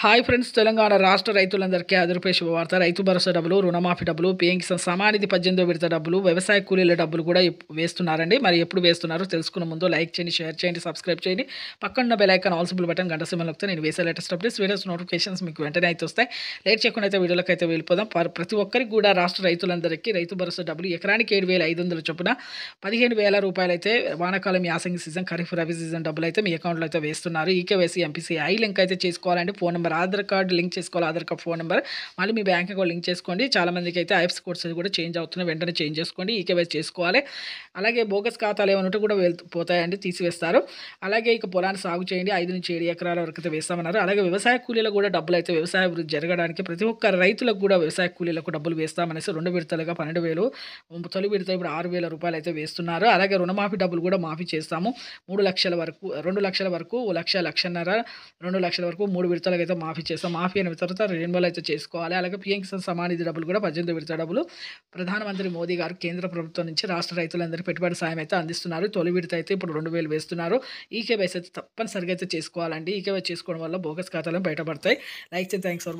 Hi friends, Telangana రాష్ట్ర రైతులందరికీ అదృపే శుభవార్త. రైతు భరోసా డబ్బులు, రుణమాఫీ డబ్బులు, పీఎం కిసాన్ సమానిధి 18వ విడత డబ్బులు, వ్యవసాయ కూలీల డబ్బులు కూడా వేస్తున్నారండి. మరి ఎప్పుడు వేస్తున్నారో తెలుసుకున్న ముందు లైక్ చేయండి, షేర్ చేయండి, సబ్స్క్రైబ్ చేయండి. పక్కన bell icon all symbol button గంట సింబల్ నొక్కితే నేను వేసే లేటెస్ట్ అప్డేట్స్ వీడియోస్ నోటిఫికేషన్స్ మీకు వెంటనే అయితే వస్తాయి. లేట్ చేయకుండా అయితే వీడియోలోకి అయితే వెళ్ళిపోదాం. ప్రతి ఒక్కరికి కూడా రాష్ట్ర రైతులందరికీ రైతు భరోసా డబ్బులు ఎకరానికి 7,500 చొప్పున 15,000 రూపాయలు అయితే వానాకాలం యాసంగి సీజన్, ఖరీఫ్ రబీ సీజన్ డబ్బులు అయితే మీ అకౌంట్లో అయితే వేస్తున్నారు. ఈకేవైసీ ఎంపీసీ లింక్ అయితే చేసుకోవాలండి. Phone number, Aadhaar card link చేసుకోవాలి. ఆధార్ కార్డ్, ఫోన్ నెంబర్, మళ్ళీ మీ బ్యాంక్ అకౌంట్ లింక్ చేసుకోండి. చాలా మందికి అయితే ఐఎఫ్ఎస్ కోడ్స్ కూడా చేంజ్ అవుతున్నాయి. వెంటనే చేంజ్ చేసుకోండి. ఈకేవైసీ చేసుకోవాలి. అలాగే బోగస్ ఖాతాలు ఏమైనా ఉంటే కూడా పోతాయండి, తీసివేస్తారు. అలాగే ఇక పొలాన్ని సాగు చేయండి. 5 నుంచి 7 ఎకరాల వరకు అయితే వేస్తామన్నారు. అలాగే వ్యవసాయ కూలీలకు కూడా డబ్బులు అయితే వ్యవసాయ అభివృద్ధి జరగడానికి ప్రతి ఒక్క రైతులకు కూడా వ్యవసాయ కూలీలకు డబ్బులు వేస్తామనేసి 2 విడతలుగా 12,000, తొలి విడత ఇప్పుడు 6,000 రూపాయలు అయితే వేస్తున్నారు. అలాగే రుణమాఫీ డబ్బులు కూడా మాఫీ చేస్తాము. 3 లక్షల వరకు, 2 లక్షల వరకు, 1,00,000, 1,50,000, 2 లక్షల వరకు 3 విడతలకు అయితే మాఫీ చేస్తాం. మాఫీ అయిన తర్వాత రెన్యువల్ అయితే చేసుకోవాలి. అలాగే పీఎం కిసాన్ సమానిధి డబ్బులు కూడా 18వ విడత డబ్బులు ప్రధానమంత్రి మోదీ గారు కేంద్ర ప్రభుత్వం నుంచి రాష్ట్ర రైతులందరికీ పెట్టుబడి సాయం అయితే అందిస్తున్నారు. తొలి విడత అయితే ఇప్పుడు 2,000 వేస్తున్నారు. ఈకేవైసీ అయితే తప్పనిసరిగా అయితే చేసుకోవాలండి. ఈకేవైసీ చేసుకోవడం వల్ల బోగస్ ఖాతాలు బయటపడతాయి. లైక్ చేయండి. Thanks for watching.